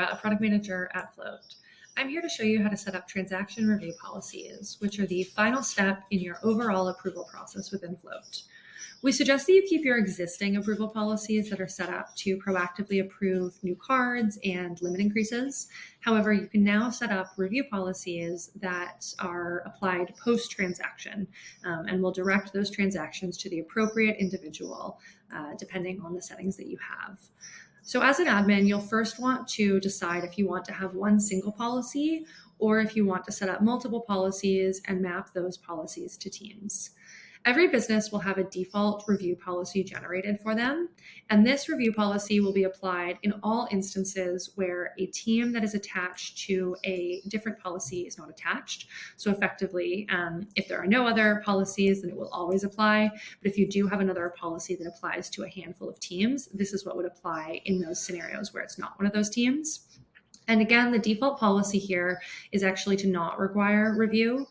Laura, a product manager at Float. I'm here to show you how to set up transaction review policies, which are the final step in your overall approval process within Float. We suggest that you keep your existing approval policies that are set up to proactively approve new cards and limit increases. However, you can now set up review policies that are applied post-transaction and will direct those transactions to the appropriate individual depending on the settings that you have. So as an admin, you'll first want to decide if you want to have one single policy or if you want to set up multiple policies and map those policies to teams. Every business will have a default review policy generated for them, and this review policy will be applied in all instances where a team that is attached to a different policy is not attached. So effectively, if there are no other policies, then it will always apply. But if you do have another policy that applies to a handful of teams, this is what would apply in those scenarios where it's not one of those teams. And again, the default policy here is actually to not require review.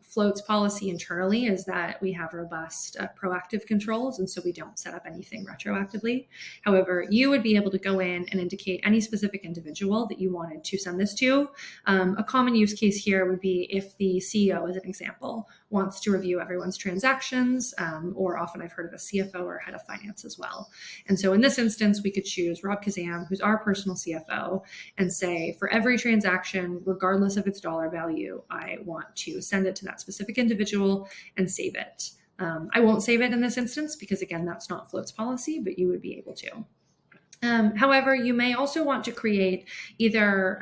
Float's policy internally is that we have robust proactive controls, and so we don't set up anything retroactively. However, you would be able to go in and indicate any specific individual that you wanted to send this to. A common use case here would be if the CEO, as an example, wants to review everyone's transactions, or often I've heard of a CFO or head of finance as well. And so in this instance, we could choose Rob Kazam, who's our personal CFO, and say for every transaction, regardless of its dollar value, I want to send it to that specific individual and save it. I won't save it in this instance because again, that's not Float's policy, but you would be able to. However, you may also want to create either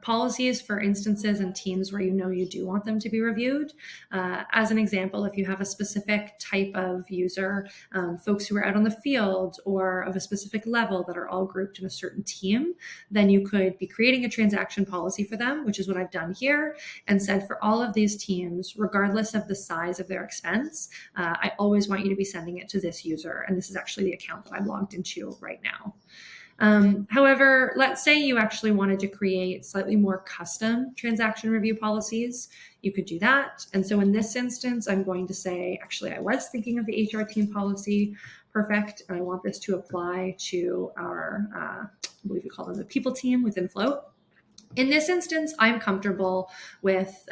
policies for instances and teams where you know you do want them to be reviewed. As an example, if you have a specific type of user, folks who are out on the field or of a specific level that are all grouped in a certain team, then you could be creating a transaction policy for them, which is what I've done here, and said for all of these teams, regardless of the size of their expense, I always want you to be sending it to this user. And this is actually the account that I'm logged into right now. However, let's say you actually wanted to create slightly more custom transaction review policies. You could do that. And so in this instance, I'm going to say, actually, I was thinking of the HR team policy. Perfect. And I want this to apply to our, I believe we call them the people team within Float. In this instance, I'm comfortable with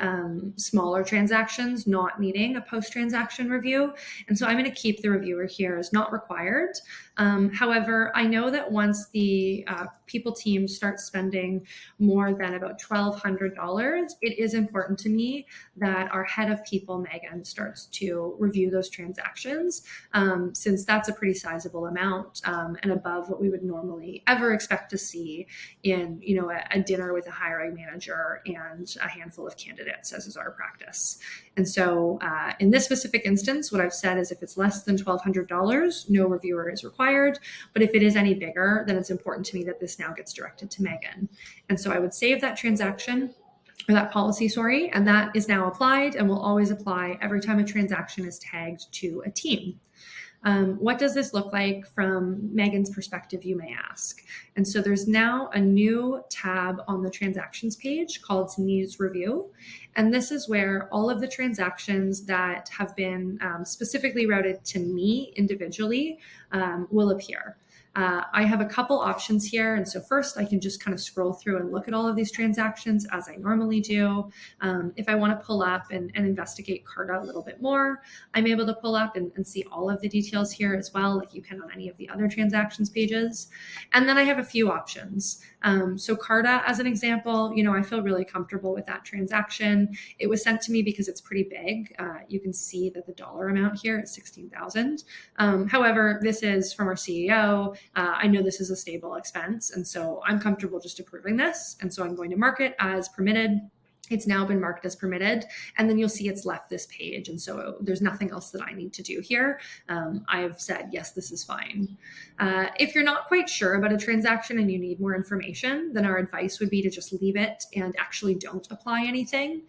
smaller transactions not needing a post-transaction review. And so I'm going to keep the reviewer here as not required. However, I know that once the people team starts spending more than about $1,200, it is important to me that our head of people, Megan, starts to review those transactions, since that's a pretty sizable amount and above what we would normally ever expect to see in, a dinner with a hiring manager and a handful of candidates, as is our practice. And so in this specific instance, what I've said is if it's less than $1,200, no reviewer is required. But if it is any bigger, then it's important to me that this now gets directed to Megan. And so I would save that transaction or that policy, and that is now applied and will always apply every time a transaction is tagged to a team. What does this look like from Megan's perspective, you may ask? And so there's now a new tab on the transactions page called Needs Review. And this is where all of the transactions that have been specifically routed to me individually will appear. I have a couple options here. And so first I can just kind of scroll through and look at all of these transactions as I normally do. If I want to pull up and investigate Carta a little bit more, I'm able to pull up and see all of the details here as well, like you can on any of the other transactions pages. And then I have a few options. So Carta, as an example, I feel really comfortable with that transaction. It was sent to me because it's pretty big. You can see that the dollar amount here is $16,000. However, this is from our CEO. I know this is a stable expense, and so I'm comfortable just approving this. And so I'm going to mark it as permitted. It's now been marked as permitted, and then you'll see it's left this page. And so there's nothing else that I need to do here. I've said, yes, this is fine. If you're not quite sure about a transaction and you need more information, then our advice would be to just leave it and actually don't apply anything.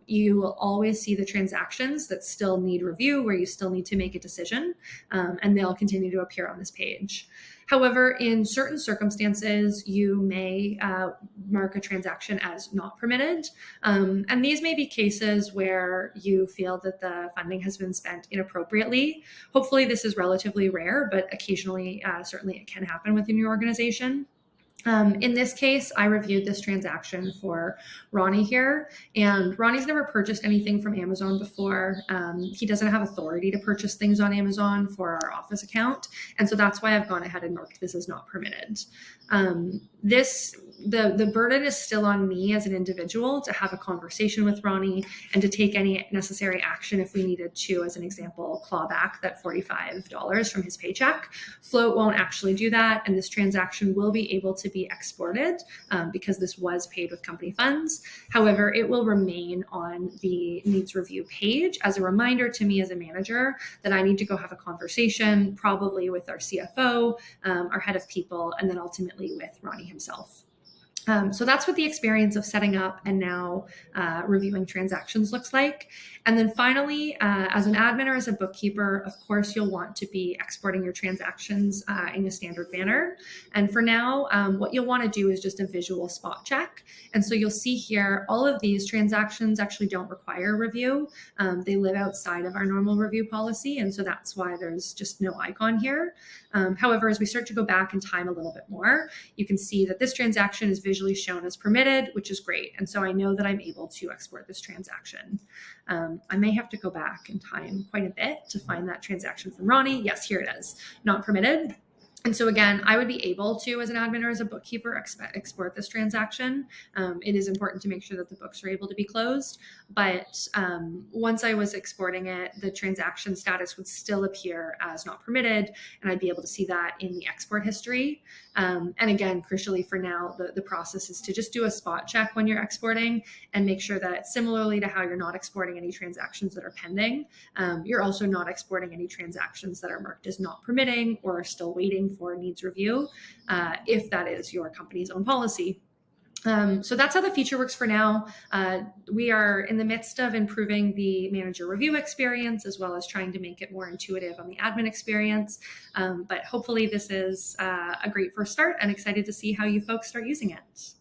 You will always see the transactions that still need review, where you still need to make a decision, and they'll continue to appear on this page. However, in certain circumstances, you may mark a transaction as not permitted. And these may be cases where you feel that the funding has been spent inappropriately. Hopefully this is relatively rare, but occasionally, certainly it can happen within your organization. In this case, I reviewed this transaction for Ronnie here, and Ronnie's never purchased anything from Amazon before. He doesn't have authority to purchase things on Amazon for our office account, and so that's why I've gone ahead and marked this as not permitted. The burden is still on me as an individual to have a conversation with Ronnie and to take any necessary action if we needed to, as an example, claw back that $45 from his paycheck. Float won't actually do that, and this transaction will be able to be exported because this was paid with company funds. However, it will remain on the needs review page as a reminder to me as a manager that I need to go have a conversation, probably with our CFO, our head of people, and then ultimately with Ronnie himself. So that's what the experience of setting up and now reviewing transactions looks like. And then finally, as an admin or as a bookkeeper, of course, you'll want to be exporting your transactions in a standard manner. And for now, what you'll want to do is just a visual spot check. And so you'll see here, all of these transactions actually don't require review. They live outside of our normal review policy. And so that's why there's just no icon here. However, as we start to go back in time a little bit more, you can see that this transaction is visually shown as permitted, which is great. And so I know that I'm able to export this transaction. I may have to go back in time quite a bit to find that transaction from Ronnie. Yes, here it is, not permitted. And so again, I would be able to, as an admin or as a bookkeeper, export this transaction. It is important to make sure that the books are able to be closed. But once I was exporting it, the transaction status would still appear as not permitted, and I'd be able to see that in the export history. And again, crucially for now, the process is to just do a spot check when you're exporting and make sure that similarly to how you're not exporting any transactions that are pending, you're also not exporting any transactions that are marked as not permitting or are still waiting for needs review, if that is your company's own policy. So that's how the feature works for now. We are in the midst of improving the manager review experience, as well as trying to make it more intuitive on the admin experience. But hopefully this is a great first start, and excited to see how you folks start using it.